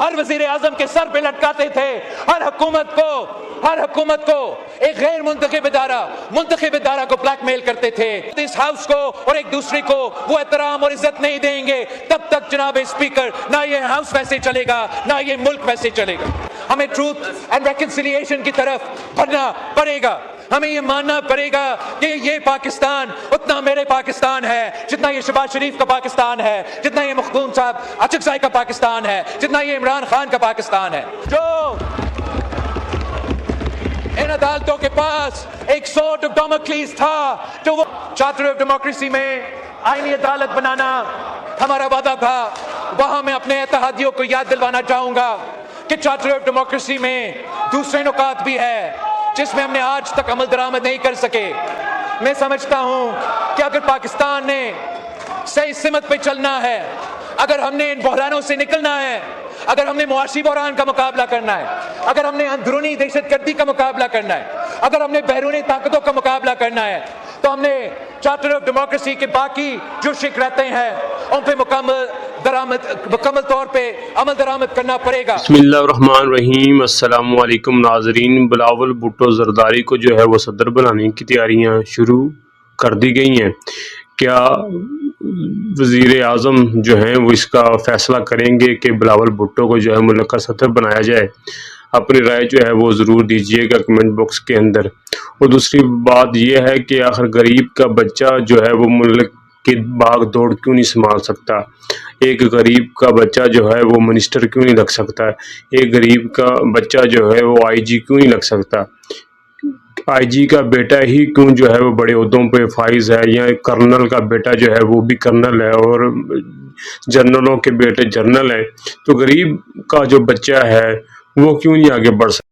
हर वजीर आजम के सर पे लटकाते थे। हर हुकूमत को एक गैर मुंतखब इदारा को ब्लैकमेल करते थे। इस हाउस को और एक दूसरे को वो एहतराम और इज्जत नहीं देंगे तब तक जनाब स्पीकर ना ये हाउस वैसे चलेगा ना ये मुल्क वैसे चलेगा। हमें ट्रूथ एंड रेकन्सिलिएशन की तरफ बढ़ना पड़ेगा। हमें ये मानना पड़ेगा कि ये पाकिस्तान उतना मेरे पाकिस्तान है जितना ये शहबाज शरीफ का पाकिस्तान है, जितना ये मखदूम साहब अचकजाई का पाकिस्तान है, जितना ये इमरान खान का पाकिस्तान है। जो इन अदालतों के पास एक स्वॉर्ड ऑफ डेमोक्रेसी था, जो वो चार्टर ऑफ डेमोक्रेसी में आईनी अदालत बनाना हमारा वादा था, वहां मैं अपने इत्तेहादियों को याद दिलवाना चाहूंगा कि चार्टर ऑफ डेमोक्रेसी में दूसरे नुकात भी है जिसमें हमने आज तक अमल दरामद नहीं कर सके। मैं समझता हूं कि अगर पाकिस्तान ने सही सिमत पे चलना है, अगर हमने इन बहरानों से निकलना है, अगर हमने मुआशी बहरान का मुकाबला करना है, अगर हमने अंदरूनी दहशतगर्दी का मुकाबला करना है, अगर हमने बैरूनी ताकतों का मुकाबला करना है, तो हमने चार्टर ऑफ डेमोक्रेसी के बाकी जो शिकायतें हैं उन पे मुकम्मल तौर पे अमल दरामद करना पड़ेगा। बिस्मिल्लाहिर्रहमानिर्रहीम। अस्सलामु अलैकुम नाज़रीन। बिलावल भुट्टो ज़रदारी को जो है वो सदर बनाने की तैयारियां शुरू कर दी गई हैं। क्या वज़ीर आज़म जो हैं वो इसका फ़ैसला करेंगे कि बिलावल भुट्टो को जो है मुल्क का सदर बनाया जाए? अपनी राय जो है वो ज़रूर दीजिएगा कमेंट बॉक्स के अंदर। और दूसरी बात यह है कि आखिर गरीब का बच्चा जो है वो मुल्क की भाग दौड़ क्यों नहीं संभाल सकता? एक गरीब का बच्चा जो है वो मिनिस्टर क्यों नहीं लग सकता? एक गरीब का बच्चा जो है वो आईजी क्यों नहीं लग सकता? आईजी का बेटा ही क्यों जो है वो बड़े ओहदों पे फाइज है, या कर्नल का बेटा जो है वो भी कर्नल है और जनरलों के बेटे जनरल हैं? तो गरीब का जो बच्चा है वो क्यों नहीं आगे बढ़ सकता?